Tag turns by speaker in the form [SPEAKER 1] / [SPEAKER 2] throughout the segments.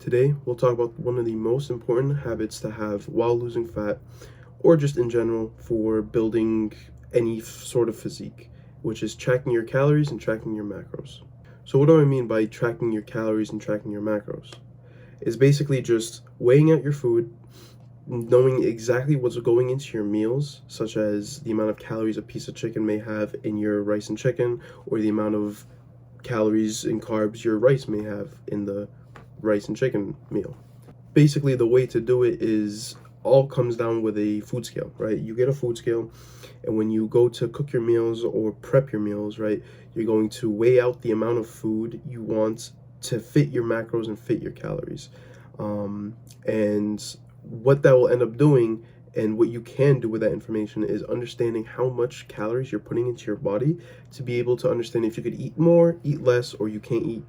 [SPEAKER 1] Today, we'll talk about one of the most important habits to have while losing fat, or just in general for building any sort of physique, which is tracking your calories and tracking your macros. So, what do I mean by tracking your calories and tracking your macros? It's basically just weighing out your food, knowing exactly what's going into your meals, such as the amount of calories a piece of chicken may have in your rice and chicken, or the amount of calories and carbs your rice may have in the rice and chicken meal. Basically, the way to do it is all comes down with a food scale, right? You get a food scale, and when you go to cook your meals or prep your meals, right, you're going to weigh out the amount of food you want to fit your macros and fit your calories. And what that will end up doing and what you can do with that information is understanding how much calories you're putting into your body to be able to understand if you could eat more, eat less, or you can't eat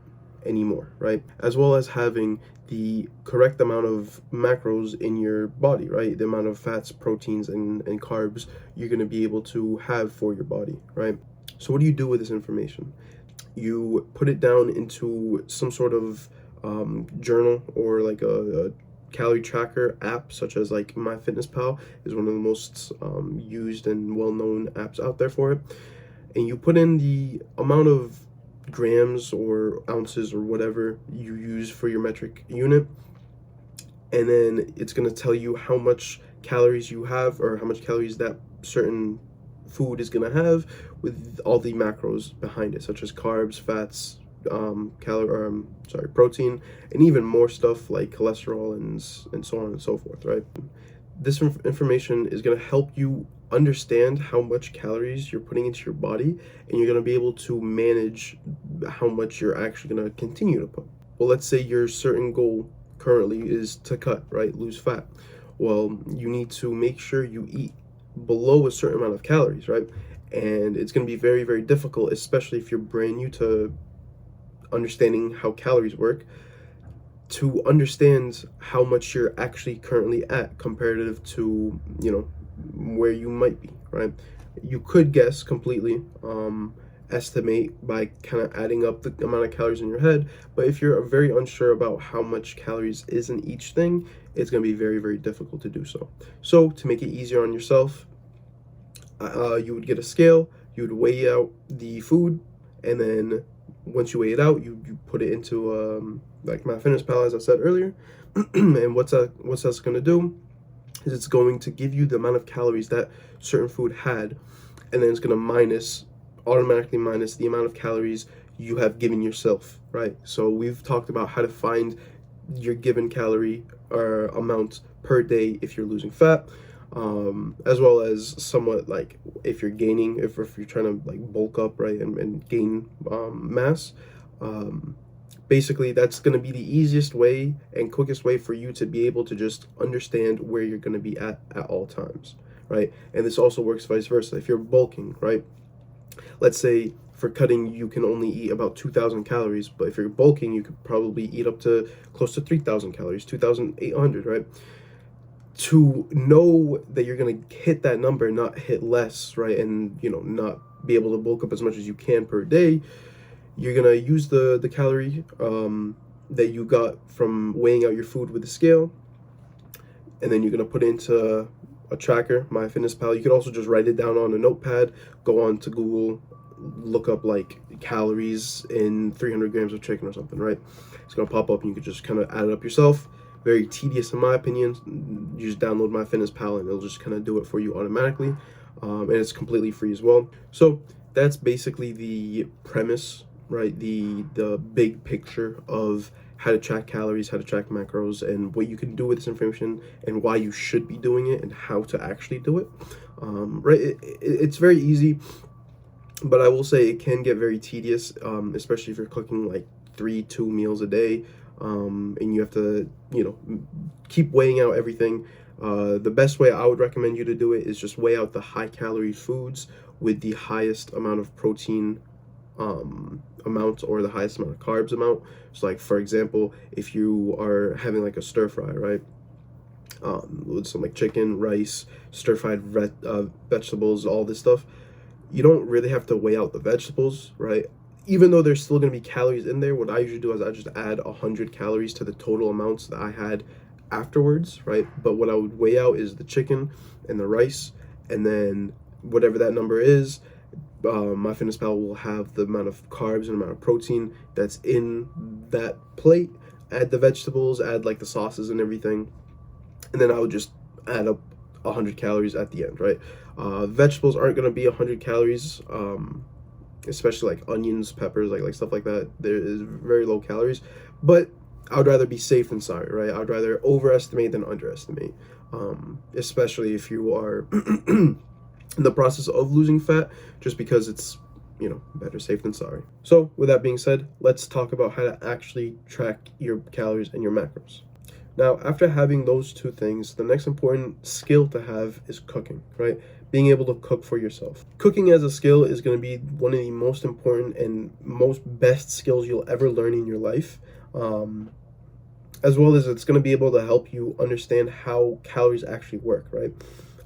[SPEAKER 1] anymore, right? As well as having the correct amount of macros in your body, right? The amount of fats, proteins, and carbs you're going to be able to have for your body, right? So what do you do with this information? You put it down into some sort of journal or like a calorie tracker app, such as like MyFitnessPal is one of the most used and well-known apps out there for it. And you put in the amount of grams or ounces or whatever you use for your metric unit, and then it's going to tell you how much calories you have or how much calories that certain food is going to have with all the macros behind it, such as carbs, fats, protein, and even more stuff like cholesterol and so on and so forth, right? This information is going to help you understand how much calories you're putting into your body, and you're going to be able to manage how much you're actually going to continue to put. Well, let's say your certain goal currently is to cut, right? Lose fat. Well, you need to make sure you eat below a certain amount of calories, right? And it's going to be very, very difficult, especially if you're brand new to understanding how calories work, to understand how much you're actually currently at comparative to, where you might be, right? You could guess completely, estimate by kind of adding up the amount of calories in your head, but if you're very unsure about how much calories is in each thing, it's going to be very, very difficult to do so. So to make it easier on yourself, you would get a scale, you would weigh out the food, and then once you weigh it out, you put it into like MyFitnessPal, as I said earlier. And what's that's going to do is it's going to give you the amount of calories that certain food had, and then it's going to automatically minus the amount of calories you have given yourself, right? So we've talked about how to find your given calorie or amount per day if you're losing fat, as well as somewhat like if you're gaining, if you're trying to like bulk up, right, and gain mass. Basically, that's going to be the easiest way and quickest way for you to be able to just understand where you're going to be at all times, right? And this also works vice versa. If you're bulking, right, let's say for cutting you can only eat about 2,000 calories, but if you're bulking you could probably eat up to close to 3,000 calories, 2,800, right? To know that you're going to hit that number, not hit less, right, and not be able to bulk up as much as you can per day, you're going to use the calorie that you got from weighing out your food with the scale, and then you're going to put it into a tracker, MyFitnessPal. You could also just write it down on a notepad, go on to Google, look up like calories in 300 grams of chicken or something, right? It's going to pop up and you could just kind of add it up yourself. Very tedious in my opinion. You just download MyFitnessPal and it'll just kind of do it for you automatically, and it's completely free as well. So that's basically the premise, right? The big picture of how to track calories, how to track macros, and what you can do with this information, and why you should be doing it, and how to actually do it. Right? It's very easy, but I will say it can get very tedious, especially if you're cooking like 2 meals a day, and you have to, keep weighing out everything. The best way I would recommend you to do it is just weigh out the high calorie foods with the highest amount of protein amount or the highest amount of carbs amount. So like, for example, if you are having like a stir fry, right, with some like chicken, rice, stir fried vegetables, all this stuff, you don't really have to weigh out the vegetables, right? even though there's still going to be calories in there, what I usually do is I just add 100 calories to the total amounts that I had afterwards, right? But what I would weigh out is the chicken and the rice, and then whatever that number is, MyFitnessPal will have the amount of carbs and amount of protein that's in that plate. Add the vegetables, add like the sauces and everything, and then I would just add up 100 calories at the end, right? Vegetables aren't going to be 100 calories, especially like onions, peppers, like stuff like that. There is very low calories, but I would rather be safe than sorry, right? I'd rather overestimate than underestimate, especially if you are in the process of losing fat, just because it's, better safe than sorry. So with that being said, let's talk about how to actually track your calories and your macros. Now, after having those two things, the next important skill to have is cooking, right? Being able to cook for yourself. Cooking as a skill is going to be one of the most important and most best skills you'll ever learn in your life. As well as it's going to be able to help you understand how calories actually work, right?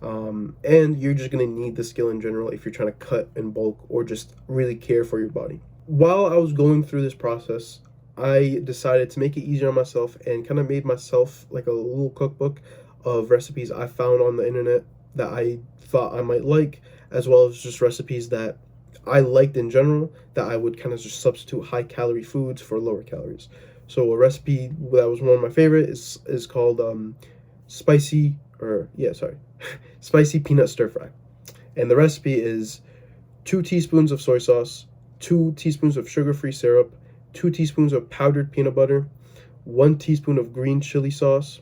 [SPEAKER 1] And you're just going to need the skill in general if you're trying to cut in bulk or just really care for your body. While I was going through this process, I decided to make it easier on myself and kind of made myself like a little cookbook of recipes I found on the internet that I thought I might like, as well as just recipes that I liked in general that I would kind of just substitute high calorie foods for lower calories. So a recipe that was one of my favorite is called spicy peanut stir fry. And the recipe is 2 teaspoons of soy sauce, 2 teaspoons of sugar-free syrup, 2 teaspoons of powdered peanut butter, 1 teaspoon of green chili sauce,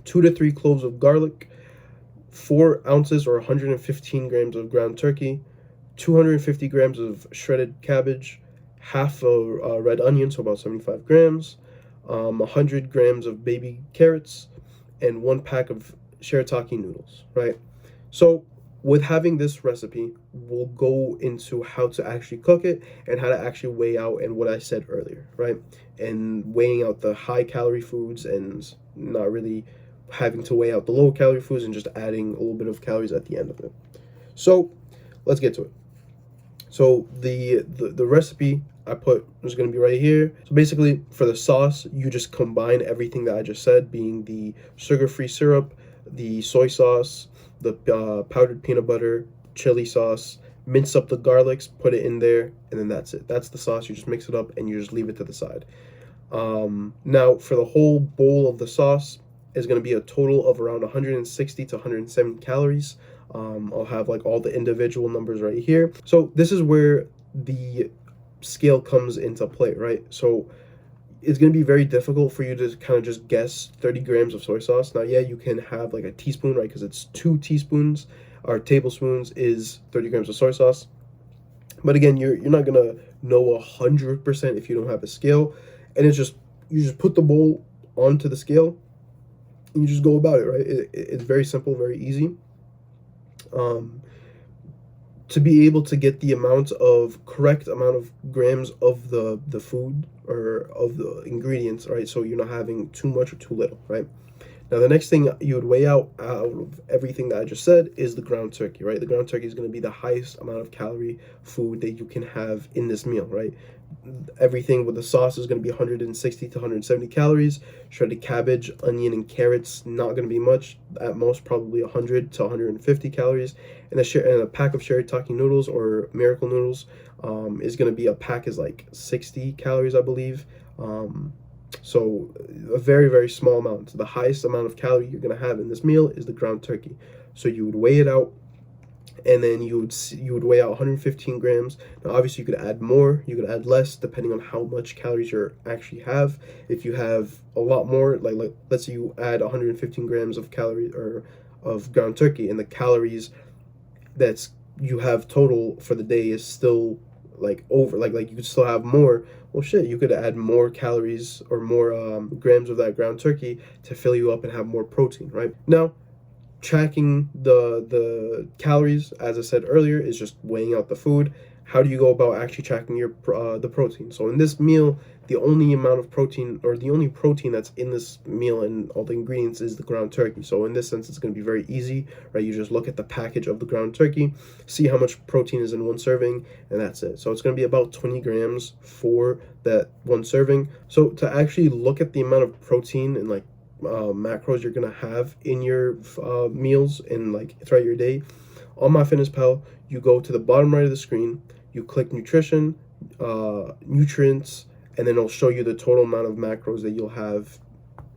[SPEAKER 1] 2 to 3 cloves of garlic, 4 ounces or 115 grams of ground turkey, 250 grams of shredded cabbage, half a red onion, so about 75 grams, 100 grams of baby carrots, and 1 pack of shirataki noodles, right? So with having this recipe, we'll go into how to actually cook it and how to actually weigh out, and what I said earlier, right? And weighing out the high calorie foods and not really having to weigh out the low calorie foods and just adding a little bit of calories at the end of it. So let's get to it. So the recipe I put is going to be right here. So basically for the sauce, you just combine everything that I just said, being the sugar-free syrup, the soy sauce, the powdered peanut butter, chili sauce, mince up the garlics, put it in there, and then that's it. That's the sauce. You just mix it up and you just leave it to the side. Now for the whole bowl of the sauce is going to be a total of around 160 to 170 calories. I'll have like all the individual numbers right here. So this is where the scale comes into play, right? So it's going to be very difficult for you to kind of just guess 30 grams of soy sauce. Now, yeah, you can have like a teaspoon, right? Because it's 2 teaspoons or tablespoons is 30 grams of soy sauce. But again, you're not going to know 100% if you don't have a scale. And it's just, you just put the bowl onto the scale and you just go about it, right? It's very simple, very easy. To be able to get the correct amount of grams of the food or of the ingredients, right? So you're not having too much or too little, right? Now, the next thing you would weigh out of everything that I just said is the ground turkey, right? The ground turkey is going to be the highest amount of calorie food that you can have in this meal, right? Everything with the sauce is going to be 160 to 170 calories. Shredded cabbage, onion, and carrots, not going to be much. At most, probably 100 to 150 calories. And a pack of shirataki noodles or miracle noodles is going to be, a pack is like 60 calories, I believe. So a very, very small amount. The highest amount of calorie you're going to have in this meal is the ground turkey. So you would weigh it out, and then you would weigh out 115 grams. Now, obviously, you could add more, you could add less, depending on how much calories you actually have. If you have a lot more, like let's say you add 115 grams of calories or of ground turkey, and the calories that's you have total for the day is still like over, like you could still have more. Well, shit, you could add more calories or more grams of that ground turkey to fill you up and have more protein, right? Now, tracking the calories, as I said earlier, is just weighing out the food, how do you go about actually tracking your the protein? So in this meal, the only amount of protein, or the only protein that's in this meal and all the ingredients, is the ground turkey. So in this sense, it's going to be very easy, right? You just look at the package of the ground turkey, see how much protein is in one serving, and that's it. So it's going to be about 20 grams for that one serving. So to actually look at the amount of protein and like macros you're gonna have in your meals and like throughout your day, on MyFitnessPal, you go to the bottom right of the screen, you click nutrition, nutrients, and then it'll show you the total amount of macros that you'll have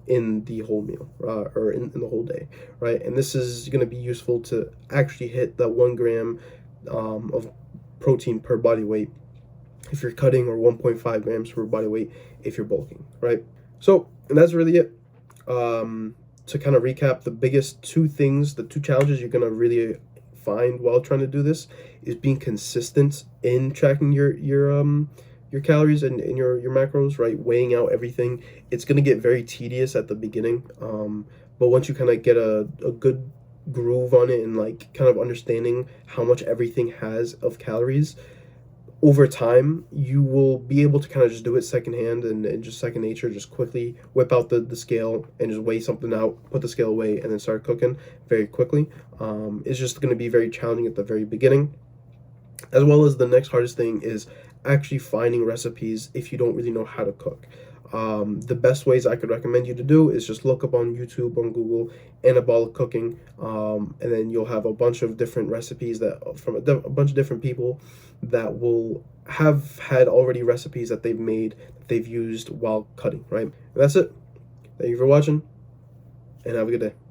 [SPEAKER 1] in the whole meal, or in the whole day, right? And this is going to be useful to actually hit that 1 gram of protein per body weight if you're cutting, or 1.5 grams per body weight if you're bulking, right? So, and that's really it. To kind of recap, the biggest two things, the two challenges you're going to really find while trying to do this is being consistent in tracking your calories and your macros, right? Weighing out everything. It's going to get very tedious at the beginning, but once you kind of get a good groove on it and like kind of understanding how much everything has of calories, over time you will be able to kind of just do it secondhand and just second nature. Just quickly whip out the scale and just weigh something out, put the scale away, and then start cooking very quickly. It's just going to be very challenging at the very beginning, as well as the next hardest thing is actually finding recipes if you don't really know how to cook. The best ways I could recommend you to do is just look up on YouTube, on Google, anabolic cooking, and then you'll have a bunch of different recipes that from a bunch of different people that will have had already recipes that they've made, that they've used while cutting, right? And that's it. Thank you for watching, and have a good day.